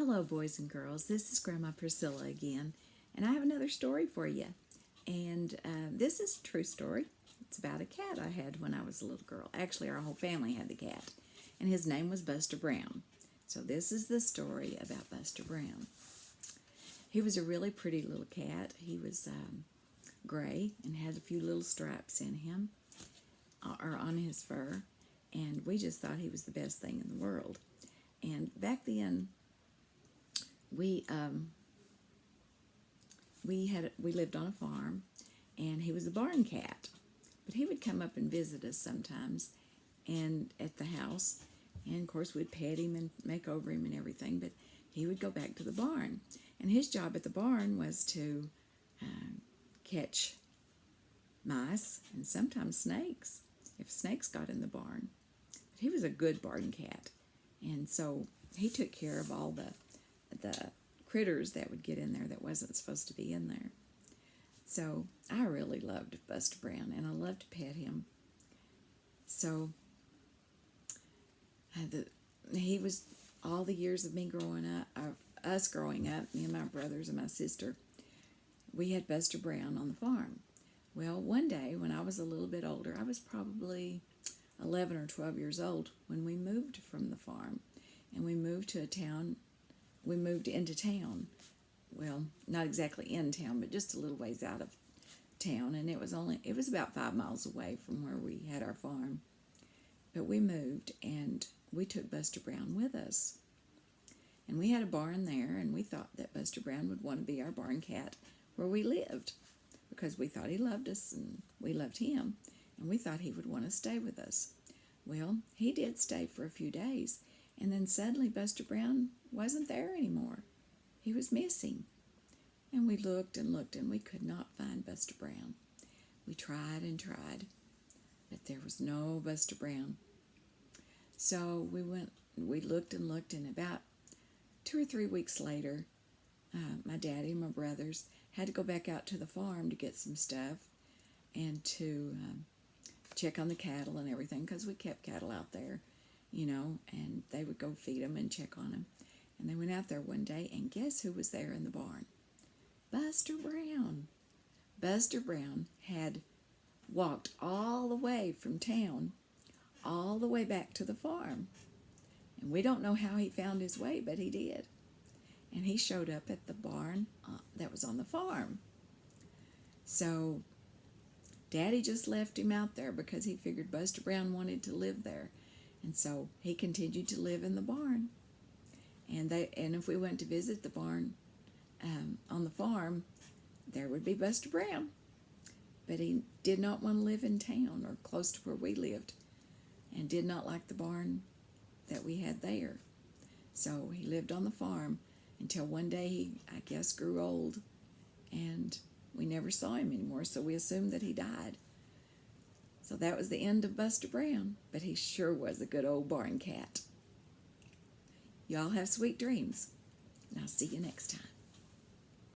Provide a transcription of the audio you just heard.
Hello, boys and girls. This is Grandma Priscilla again, and I have another story for you. And this is a true story. It's about a cat I had when I was a little girl. Actually, our whole family had the cat, and his name was Buster Brown. So this is the story about Buster Brown. He was a really pretty little cat. He was gray and had a few little stripes in him, or on his fur, and we just thought he was the best thing in the world. And back then, we lived on a farm, and he was a barn cat, but he would come up and visit us sometimes, and at the house, and of course we'd pet him and make over him and everything. But he would go back to the barn, and his job at the barn was to catch mice and sometimes snakes if snakes got in the barn. But he was a good barn cat, and so he took care of all the critters that would get in there that wasn't supposed to be in there. So I really loved Buster Brown, and I loved to pet him. So he was all the years of me growing up, of us growing up, me and my brothers and my sister, we had Buster Brown on the farm. Well, one day when I was a little bit older, I was probably 11 or 12 years old when we moved from the farm, and we moved to a town. We moved into town. Well, not exactly in town, but just a little ways out of town, and it was about 5 miles away from where we had our farm. But we moved, and we took Buster Brown with us. And we had a barn there, and we thought that Buster Brown would want to be our barn cat where we lived, because we thought he loved us and we loved him, and we thought he would want to stay with us. Well, he did stay for a few days, and then suddenly Buster Brown wasn't there anymore. He was missing. And we looked and looked, and we could not find Buster Brown. We tried and tried, but there was no Buster Brown. So we looked and looked, and about 2 or 3 weeks later, my daddy and my brothers had to go back out to the farm to get some stuff and to check on the cattle and everything, because we kept cattle out there, and they would go feed them and check on them. And they went out there one day, and guess who was there in the barn? Buster Brown. Buster Brown had walked all the way from town, all the way back to the farm. And we don't know how he found his way, but he did. And he showed up at the barn that was on the farm. So Daddy just left him out there because he figured Buster Brown wanted to live there. And so he continued to live in the barn. And if we went to visit the barn on the farm, there would be Buster Brown. But he did not want to live in town or close to where we lived, and did not like the barn that we had there. So he lived on the farm until one day he, I guess, grew old, and we never saw him anymore, so we assumed that he died. So that was the end of Buster Brown, but he sure was a good old barn cat. Y'all have sweet dreams, and I'll see you next time.